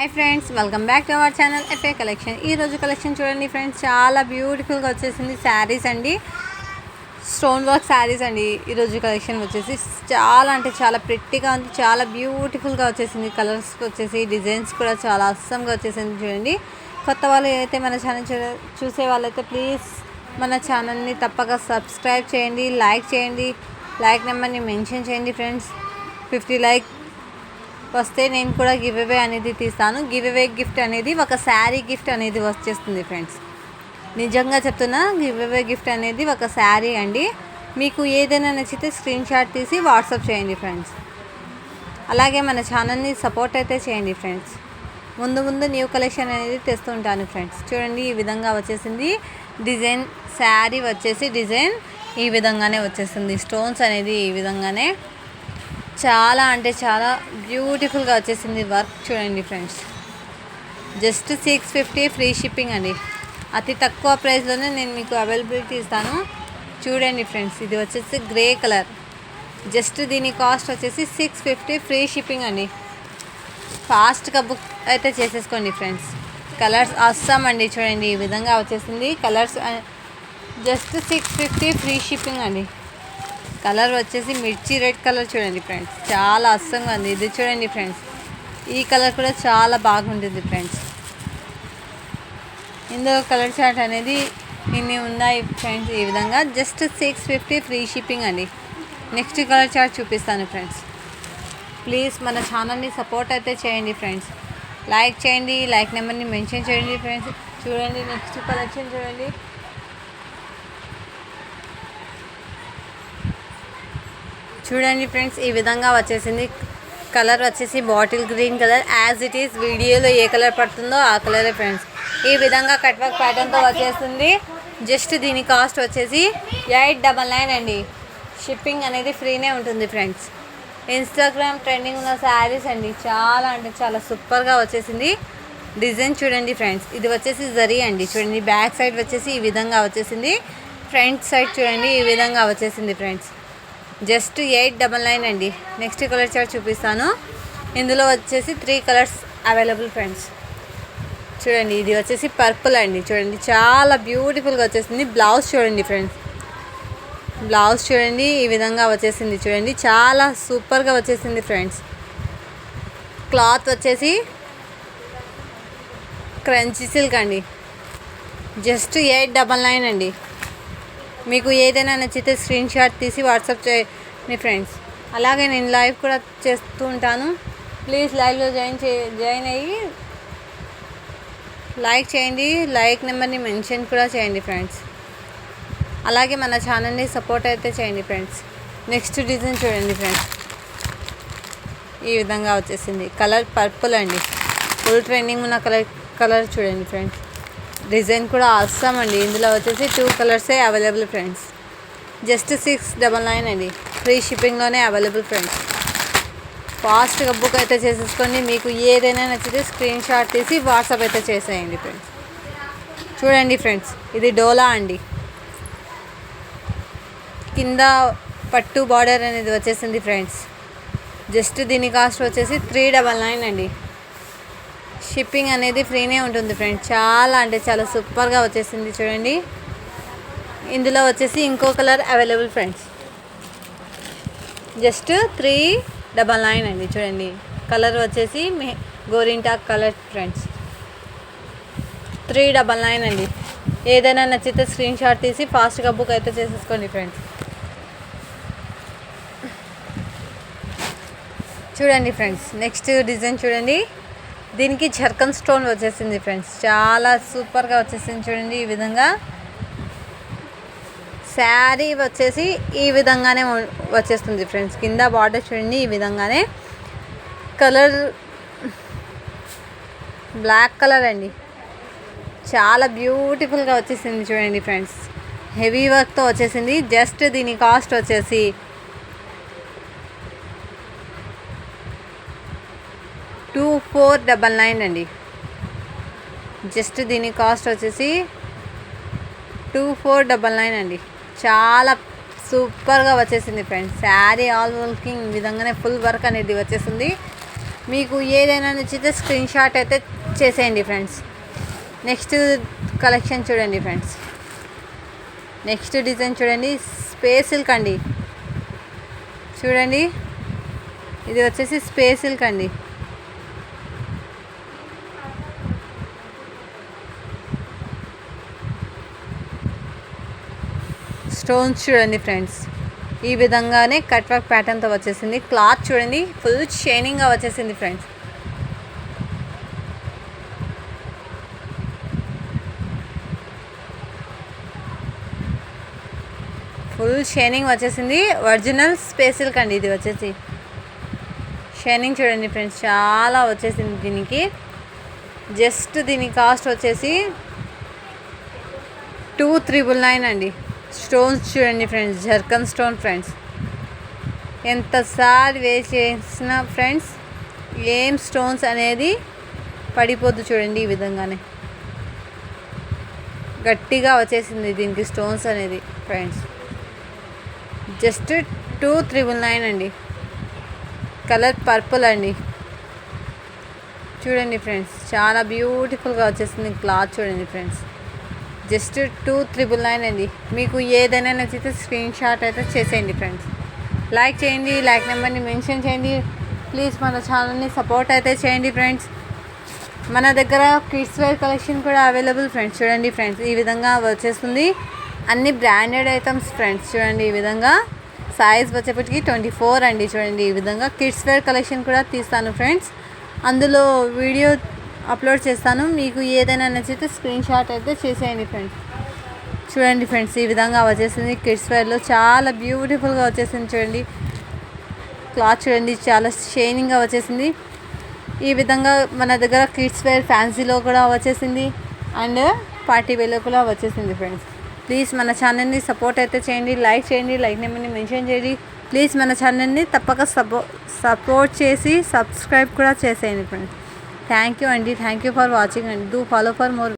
Hi friends, welcome back to our channel FA collection. ఈరోజు collection చూడండి friends, చాలా బ్యూటిఫుల్గా వచ్చేసింది శారీస్ అండి. స్టోన్ వర్క్ శారీస్ అండి. ఈరోజు కలెక్షన్ వచ్చేసి చాలా అంటే చాలా ప్రిట్టిగా ఉంది, చాలా బ్యూటిఫుల్గా వచ్చేసింది. కలర్స్ వచ్చేసి డిజైన్స్ కూడా చాలా అస్సంగా వచ్చేసింది. చూడండి, కొత్త వాళ్ళు ఏదైతే మన ఛానల్ చూసే వాళ్ళైతే ప్లీజ్ మన ఛానల్ని తప్పక సబ్స్క్రైబ్ చేయండి, లైక్ చేయండి, లైక్ నెంబర్ని మెన్షన్ చేయండి ఫ్రెండ్స్. 50 లైక్ వస్తే నేను కూడా గివ్ అవే అనేది తీస్తాను. గివ్ అవే గిఫ్ట్ అనేది ఒక శారీ గిఫ్ట్ అనేది వచ్చేస్తుంది ఫ్రెండ్స్. నిజంగా చెప్తున్నా, గివ్ అవే గిఫ్ట్ అనేది ఒక శారీ అండి. మీకు ఏదైనా నచ్చితే స్క్రీన్ షాట్ తీసి వాట్సాప్ చేయండి ఫ్రెండ్స్. అలాగే మన ఛానల్ని సపోర్ట్ అయితే చేయండి ఫ్రెండ్స్. ముందు న్యూ కలెక్షన్ అనేది తెస్తుంటాను ఫ్రెండ్స్. చూడండి, ఈ విధంగా వచ్చేసింది డిజైన్. శారీ వచ్చేసి డిజైన్ ఈ విధంగానే వచ్చేసింది. స్టోన్స్ అనేది ఈ విధంగానే చాలా అంటే చాలా బ్యూటిఫుల్గా వచ్చేసింది. వర్క్ చూడండి ఫ్రెండ్స్, జస్ట్ 650 ఫ్రీ షిప్పింగ్ అండి. అతి తక్కువ ప్రైస్లోనే నేను మీకు అవైలబిలిటీ ఇస్తాను. చూడండి ఫ్రెండ్స్, ఇది వచ్చేసి గ్రే కలర్. జస్ట్ దీని కాస్ట్ వచ్చేసి 650 ఫ్రీ షిప్పింగ్ అండి. ఫాస్ట్గా బుక్ అయితే చేసేసుకోండి ఫ్రెండ్స్. కలర్స్ అస్సాం అండి. చూడండి, ఈ విధంగా వచ్చేసింది కలర్స్. జస్ట్ 650 ఫ్రీ షిప్పింగ్ అండి. కలర్ వచ్చేసి మిర్చి రెడ్ కలర్. చూడండి ఫ్రెండ్స్, చాలా అస్సంగా ఉంది. ఇది చూడండి ఫ్రెండ్స్, ఈ కలర్ కూడా చాలా బాగుంటుంది ఫ్రెండ్స్. ఇందులో కలర్ చార్ట్ అనేది ఇన్ని ఉన్నాయి ఫ్రెండ్స్. ఈ విధంగా జస్ట్ 650 ఫ్రీ షిప్పింగ్ అండి. నెక్స్ట్ కలర్ చార్ట్ చూపిస్తాను ఫ్రెండ్స్. ప్లీజ్ మన ఛానల్ని సపోర్ట్ అయితే చేయండి ఫ్రెండ్స్. లైక్ చేయండి, లైక్ నెంబర్ని మెన్షన్ చేయండి ఫ్రెండ్స్. చూడండి, నెక్స్ట్ కలెక్షన్ చూడండి. చూడండి ఫ్రెండ్స్, ఈ విధంగా వచ్చేసింది. కలర్ వచ్చేసి bottle green colour. As it is వీడియోలో ఏ కలర్ పడుతుందో ఆ కలరే ఫ్రెండ్స్. ఈ విధంగా కట్ వర్క్ ప్యాటర్న్తో వచ్చేస్తుంది. జస్ట్ దీని కాస్ట్ వచ్చేసి 899 అండి. షిప్పింగ్ అనేది ఫ్రీనే ఉంటుంది ఫ్రెండ్స్. ఇన్స్టాగ్రామ్ ట్రెండింగ్ ఉన్న శారీస్ అండి. చాలా అంటే చాలా సూపర్గా వచ్చేసింది. డిజైన్ చూడండి ఫ్రెండ్స్, ఇది వచ్చేసి జరీ అండి. చూడండి, బ్యాక్ సైడ్ వచ్చేసి ఈ విధంగా వచ్చేసింది. ఫ్రంట్ సైడ్ చూడండి, ఈ విధంగా వచ్చేసింది ఫ్రెండ్స్. జస్ట్ 899 అండి. నెక్స్ట్ కలర్ చార్ట్ చూపిస్తాను. ఇందులో వచ్చేసి 3 కలర్స్ అవైలబుల్ ఫ్రెండ్స్. చూడండి, ఇది వచ్చేసి పర్పుల్ అండి. చూడండి, చాలా బ్యూటిఫుల్గా వచ్చేసింది. బ్లౌజ్ చూడండి ఫ్రెండ్స్, బ్లౌజ్ చూడండి ఈ విధంగా వచ్చేసింది. చూడండి, చాలా సూపర్గా వచ్చేసింది ఫ్రెండ్స్. క్లాత్ వచ్చేసి క్రంచీ సిల్క్ అండి. జస్ట్ 899 అండి. మీకు ఏదైనా నచ్చితే స్క్రీన్ షాట్ తీసి వాట్సాప్ చేయండి ఫ్రెండ్స్. అలాగే నేను లైవ్ కూడా చేస్తూ ఉంటాను. ప్లీజ్ లైవ్లో జాయిన్ అయ్యి లైక్ చేయండి, లైక్ నెంబర్ని మెన్షన్ కూడా చేయండి ఫ్రెండ్స్. అలాగే మన ఛానల్ని సపోర్ట్ అయితే చేయండి ఫ్రెండ్స్. నెక్స్ట్ డిజైన్ చూడండి ఫ్రెండ్స్, ఈ విధంగా వచ్చేసింది. కలర్ పర్పుల్ అండి. ఫుల్ ట్రెండింగ్ ఉన్న కలర్ చూడండి ఫ్రెండ్స్. డిజైన్ కూడా అవసరం అండి. ఇందులో వచ్చేసి 2 కలర్సే అవైలబుల్ ఫ్రెండ్స్. జస్ట్ 699 అండి. ఫ్రీ షిప్పింగ్లోనే అవైలబుల్ ఫ్రెండ్స్. ఫాస్ట్గా బుక్ అయితే చేసేసుకోండి. మీకు ఏదైనా నచ్చితే స్క్రీన్ షాట్ తీసి వాట్సాప్ అయితే చేసేయండి ఫ్రెండ్స్. చూడండి ఫ్రెండ్స్, ఇది డోలా అండి. కింద పట్టు బార్డర్ అనేది వచ్చేసింది ఫ్రెండ్స్. జస్ట్ దీని కాస్ట్ వచ్చేసి 399 అండి. షిప్పింగ్ అనేది ఫ్రీనే ఉంటుంది ఫ్రెండ్స్. చాలా అంటే చాలా సూపర్గా వచ్చేసింది. చూడండి, ఇందులో వచ్చేసి ఇంకో కలర్ అవైలబుల్ ఫ్రెండ్స్. జస్ట్ 399 అండి. చూడండి, కలర్ వచ్చేసి గోరింటాక్ కలర్ ఫ్రెండ్స్. 399 అండి. ఏదైనా నచ్చితే స్క్రీన్ షాట్ తీసి ఫాస్ట్గా బుక్ అయితే చేసేసుకోండి ఫ్రెండ్స్. చూడండి ఫ్రెండ్స్, నెక్స్ట్ డిజైన్ చూడండి. దీనికి జర్కన్ స్టోన్ వచ్చేసింది ఫ్రెండ్స్. చాలా సూపర్గా వచ్చేసింది. చూడండి, ఈ విధంగా శారీ వచ్చేసి ఈ విధంగానే వచ్చేస్తుంది ఫ్రెండ్స్. కింద బార్డర్ చూడండి, ఈ విధంగానే. కలర్ బ్లాక్ కలర్ అండి. చాలా బ్యూటిఫుల్గా వచ్చేసింది. చూడండి ఫ్రెండ్స్, హెవీ వర్క్తో వచ్చేసింది. జస్ట్ దీని కాస్ట్ వచ్చేసి 2499 అండి. జస్ట్ దీని కాస్ట్ వచ్చేసి 2499 అండి. చాలా సూపర్గా వచ్చేసింది ఫ్రెండ్స్. శారీ ఆల్ వర్కింగ్ విధంగానే ఫుల్ వర్క్ అనేది వచ్చేసింది. మీకు ఏదైనా నచ్చితే స్క్రీన్ షాట్ అయితే చేసేయండి ఫ్రెండ్స్. నెక్స్ట్ కలెక్షన్ చూడండి ఫ్రెండ్స్. నెక్స్ట్ డిజైన్ చూడండి, స్పేస్ సిల్క్ అండి. చూడండి, ఇది వచ్చేసి స్పేస్ సిల్క్ అండి. స్టోన్స్ చూడండి ఫ్రెండ్స్, ఈ విధంగానే కట్ వర్క్ ప్యాటర్న్తో వచ్చేసింది. క్లాత్ చూడండి, ఫుల్ షైనింగ్గా వచ్చేసింది ఫ్రెండ్స్. ఫుల్ షైనింగ్ వచ్చేసింది. ఒరిజినల్ స్పేస్ సిల్క్ అండి. ఇది వచ్చేసి షైనింగ్ చూడండి ఫ్రెండ్స్, చాలా వచ్చేసింది. దీనికి జస్ట్ దీని కాస్ట్ వచ్చేసి 2399 అండి. స్టోన్స్ చూడండి ఫ్రెండ్స్, జర్కన్ స్టోన్ ఫ్రెండ్స్. ఎంతసారి వేస్ట్ చేసిన ఫ్రెండ్స్ ఏం స్టోన్స్ అనేది పడిపోద్దు చూడండి. ఈ విధంగానే గట్టిగా వచ్చేసింది దీనికి స్టోన్స్ అనేది ఫ్రెండ్స్. జస్ట్ 2399 అండి. కలర్ పర్పుల్ అండి. చూడండి ఫ్రెండ్స్, చాలా బ్యూటిఫుల్గా వచ్చేసింది. క్లాత్ చూడండి ఫ్రెండ్స్, జస్ట్ 2399 అండి. మీకు ఏదైనా నచ్చితే స్క్రీన్ షాట్ అయితే చేసేయండి ఫ్రెండ్స్. లైక్ చేయండి, లైక్ నెంబర్ని మెన్షన్ చేయండి. ప్లీజ్ మన ఛానల్ని సపోర్ట్ అయితే చేయండి ఫ్రెండ్స్. మన దగ్గర కిడ్స్ వేర్ కలెక్షన్ కూడా అవైలబుల్ ఫ్రెండ్స్. చూడండి ఫ్రెండ్స్, ఈ విధంగా వచ్చేస్తుంది. అన్ని బ్రాండెడ్ ఐటమ్స్ ఫ్రెండ్స్. చూడండి, ఈ విధంగా సైజ్ వచ్చేప్పటికి 24 అండి. చూడండి, ఈ విధంగా కిడ్స్ వేర్ కలెక్షన్ కూడా తీస్తాను ఫ్రెండ్స్. అందులో వీడియో అప్లోడ్ చేస్తాను. మీకు ఏదైనా నచ్చితే స్క్రీన్ షాట్ అయితే చేసేయండి ఫ్రెండ్స్. చూడండి ఫ్రెండ్స్, ఈ విధంగా వచ్చేసింది. కిడ్స్ వేర్లో చాలా బ్యూటిఫుల్గా వచ్చేసింది. చూడండి, క్లాత్ చూడండి, చాలా షైనింగ్గా వచ్చేసింది. ఈ విధంగా మన దగ్గర కిడ్స్ వేర్ ఫ్యాన్సీలో కూడా వచ్చేసింది అండ్ పార్టీ వేర్లో కూడా వచ్చేసింది ఫ్రెండ్స్. ప్లీజ్ మన ఛానల్ని సపోర్ట్ అయితే చేయండి. లైక్ చేయండి, లైక్ నెంబర్ని మెన్షన్ చేయండి. ప్లీజ్ మన ఛానల్ని తప్పక సపోర్ట్ చేసి సబ్స్క్రైబ్ కూడా చేసేయండి ఫ్రెండ్స్. థ్యాంక్ యూ అండి. థ్యాంక్ యూ ఫర్ వాచింగ్ అండి. Do follow for more.